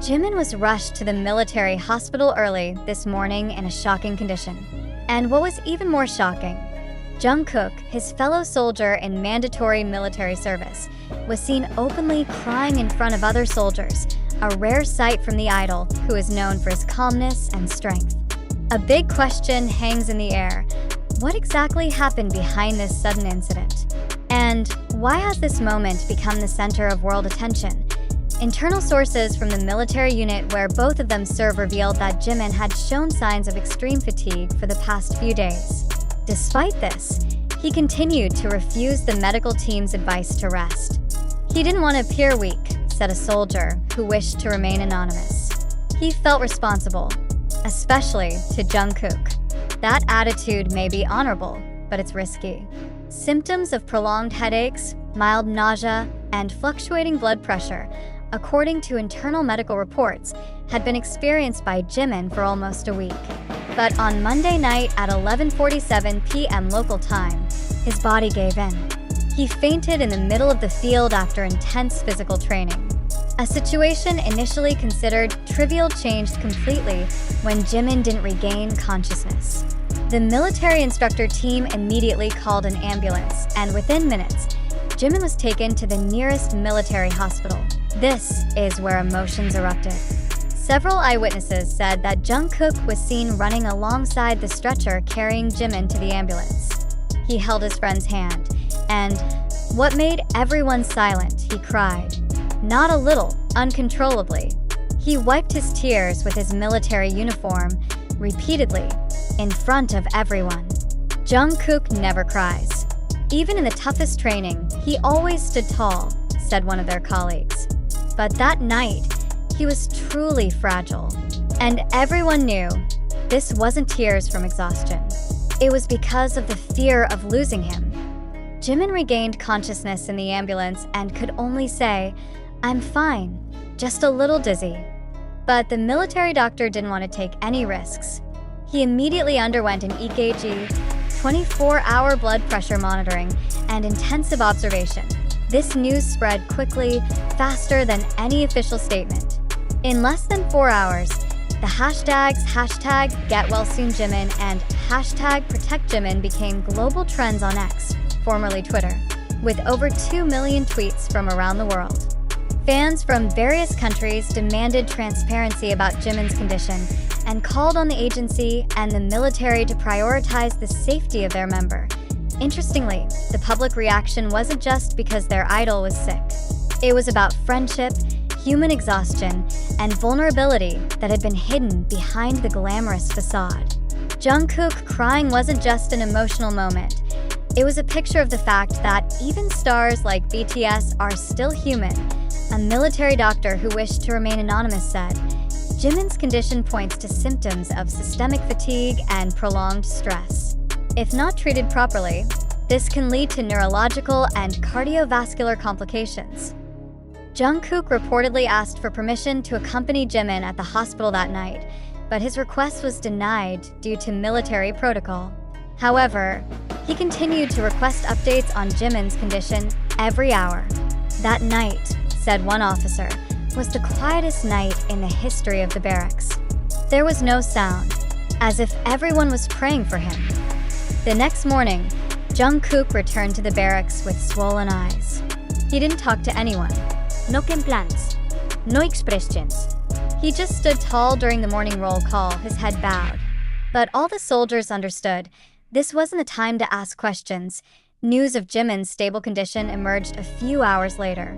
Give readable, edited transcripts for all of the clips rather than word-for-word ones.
Jimin was rushed to the military hospital early this morning in a shocking condition. And what was even more shocking, Jungkook, his fellow soldier in mandatory military service, was seen openly crying in front of other soldiers, a rare sight from the idol who is known for his calmness and strength. A big question hangs in the air. What exactly happened behind this sudden incident? And why has this moment become the center of world attention? Internal sources from the military unit where both of them serve revealed that Jimin had shown signs of extreme fatigue for the past few days. Despite this, he continued to refuse the medical team's advice to rest. He didn't want to appear weak, said a soldier who wished to remain anonymous. He felt responsible, especially to Jungkook. That attitude may be honorable, but it's risky. Symptoms of prolonged headaches, mild nausea, and fluctuating blood pressure, according to internal medical reports, had been experienced by Jimin for almost a week. But on Monday night at 11:47 p.m. local time, his body gave in. He fainted in the middle of the field after intense physical training. A situation initially considered trivial changed completely when Jimin didn't regain consciousness. The military instructor team immediately called an ambulance, and within minutes, Jimin was taken to the nearest military hospital. This is where emotions erupted. Several eyewitnesses said that Jungkook was seen running alongside the stretcher carrying Jimin to the ambulance. He held his friend's hand, and what made everyone silent, he cried. Not a little, uncontrollably. He wiped his tears with his military uniform, repeatedly, in front of everyone. Jungkook never cries. Even in the toughest training, he always stood tall, said one of their colleagues. But that night, he was truly fragile. And everyone knew this wasn't tears from exhaustion. It was because of the fear of losing him. Jimin regained consciousness in the ambulance and could only say, "I'm fine, just a little dizzy." But the military doctor didn't want to take any risks. He immediately underwent an EKG, 24-hour blood pressure monitoring, and intensive observation. This news spread quickly, faster than any official statement. In less than 4 hours, the hashtags #GetWellSoonJimin and #ProtectJimin became global trends on X, formerly Twitter, with over 2 million tweets from around the world. Fans from various countries demanded transparency about Jimin's condition and called on the agency and the military to prioritize the safety of their member. Interestingly, the public reaction wasn't just because their idol was sick. It was about friendship, human exhaustion, and vulnerability that had been hidden behind the glamorous facade. Jungkook crying wasn't just an emotional moment. It was a picture of the fact that even stars like BTS are still human. A military doctor who wished to remain anonymous said, Jimin's condition points to symptoms of systemic fatigue and prolonged stress. If not treated properly, this can lead to neurological and cardiovascular complications. Jungkook reportedly asked for permission to accompany Jimin at the hospital that night, but his request was denied due to military protocol. However, he continued to request updates on Jimin's condition every hour. That night, said one officer, was the quietest night in the history of the barracks. There was no sound, as if everyone was praying for him. The next morning, Jungkook returned to the barracks with swollen eyes. He didn't talk to anyone. No plans, no expressions. He just stood tall during the morning roll call, his head bowed. But all the soldiers understood, this wasn't the time to ask questions. News of Jimin's stable condition emerged a few hours later.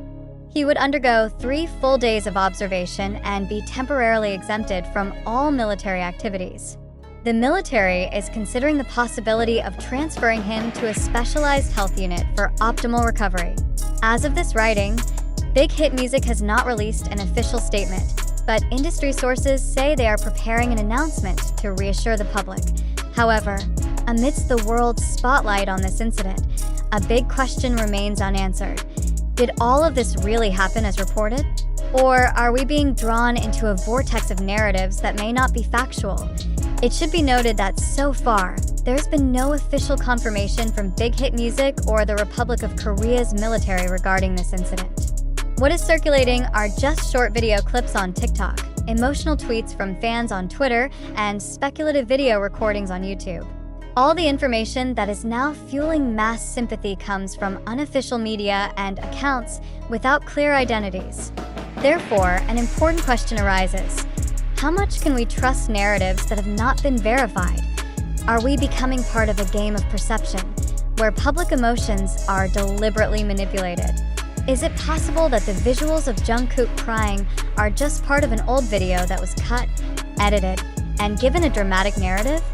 He would undergo 3 full days of observation and be temporarily exempted from all military activities. The military is considering the possibility of transferring him to a specialized health unit for optimal recovery. As of this writing, Big Hit Music has not released an official statement, but industry sources say they are preparing an announcement to reassure the public. However, amidst the world's spotlight on this incident, a big question remains unanswered. Did all of this really happen as reported? Or are we being drawn into a vortex of narratives that may not be factual? It should be noted that so far, there's been no official confirmation from Big Hit Music or the Republic of Korea's military regarding this incident. What is circulating are just short video clips on TikTok, emotional tweets from fans on Twitter, and speculative video recordings on YouTube. All the information that is now fueling mass sympathy comes from unofficial media and accounts without clear identities. Therefore, an important question arises. How much can we trust narratives that have not been verified? Are we becoming part of a game of perception, where public emotions are deliberately manipulated? Is it possible that the visuals of Jungkook crying are just part of an old video that was cut, edited, and given a dramatic narrative?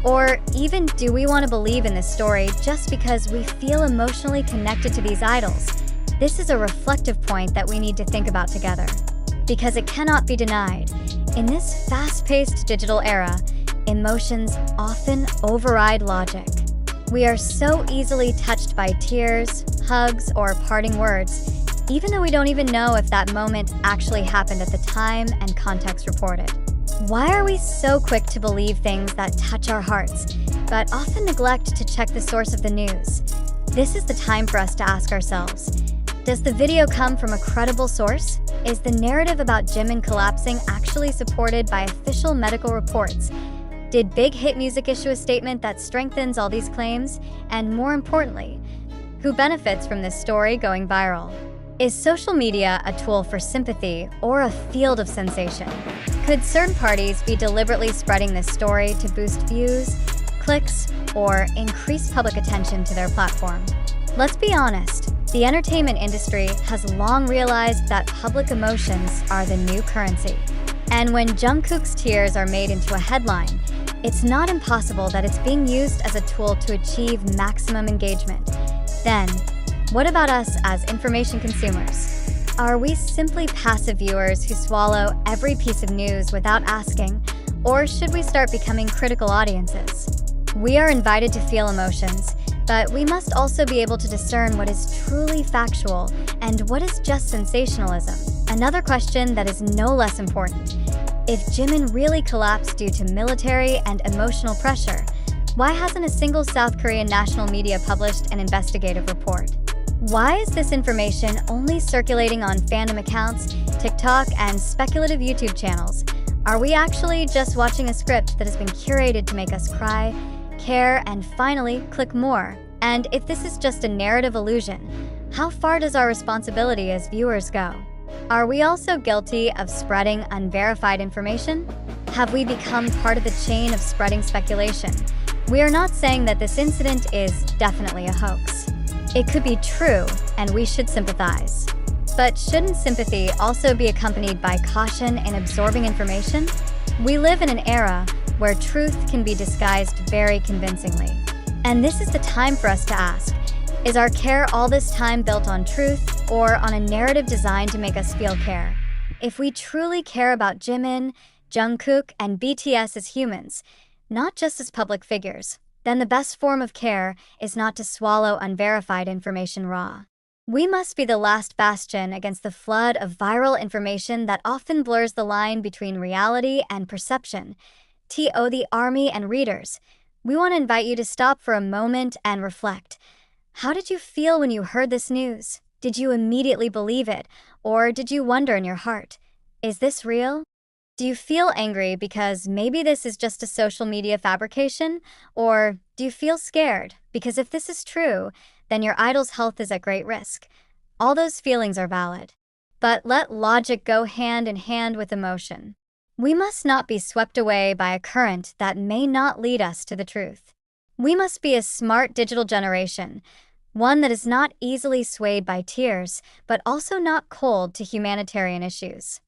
Or even do we want to believe in this story just because we feel emotionally connected to these idols? This is a reflective point that we need to think about together. Because it cannot be denied, in this fast-paced digital era, emotions often override logic. We are so easily touched by tears, hugs, or parting words, even though we don't even know if that moment actually happened at the time and context reported. Why are we so quick to believe things that touch our hearts, but often neglect to check the source of the news? This is the time for us to ask ourselves, does the video come from a credible source? Is the narrative about Jimin collapsing actually supported by official medical reports? Did Big Hit Music issue a statement that strengthens all these claims? And more importantly, who benefits from this story going viral? Is social media a tool for sympathy or a field of sensation? Could certain parties be deliberately spreading this story to boost views, clicks, or increase public attention to their platform? Let's be honest, the entertainment industry has long realized that public emotions are the new currency. And when Jungkook's tears are made into a headline, it's not impossible that it's being used as a tool to achieve maximum engagement. Then, what about us as information consumers? Are we simply passive viewers who swallow every piece of news without asking, or should we start becoming critical audiences? We are invited to feel emotions, but we must also be able to discern what is truly factual and what is just sensationalism. Another question that is no less important. If Jimin really collapsed due to military and emotional pressure, why hasn't a single South Korean national media published an investigative report? Why is this information only circulating on fandom accounts, TikTok, and speculative YouTube channels? Are we actually just watching a script that has been curated to make us cry, care, and finally click more? And if this is just a narrative illusion, how far does our responsibility as viewers go? Are we also guilty of spreading unverified information? Have we become part of the chain of spreading speculation? We are not saying that this incident is definitely a hoax. It could be true, and we should sympathize. But shouldn't sympathy also be accompanied by caution in absorbing information? We live in an era where truth can be disguised very convincingly. And this is the time for us to ask, is our care all this time built on truth or on a narrative designed to make us feel care? If we truly care about Jimin, Jungkook, and BTS as humans, not just as public figures, then the best form of care is not to swallow unverified information raw. We must be the last bastion against the flood of viral information that often blurs the line between reality and perception. To the army and readers, we want to invite you to stop for a moment and reflect. How did you feel when you heard this news? Did you immediately believe it, or did you wonder in your heart, is this real? Do you feel angry because maybe this is just a social media fabrication? Or do you feel scared because if this is true, then your idol's health is at great risk? All those feelings are valid. But let logic go hand in hand with emotion. We must not be swept away by a current that may not lead us to the truth. We must be a smart digital generation, one that is not easily swayed by tears, but also not cold to humanitarian issues.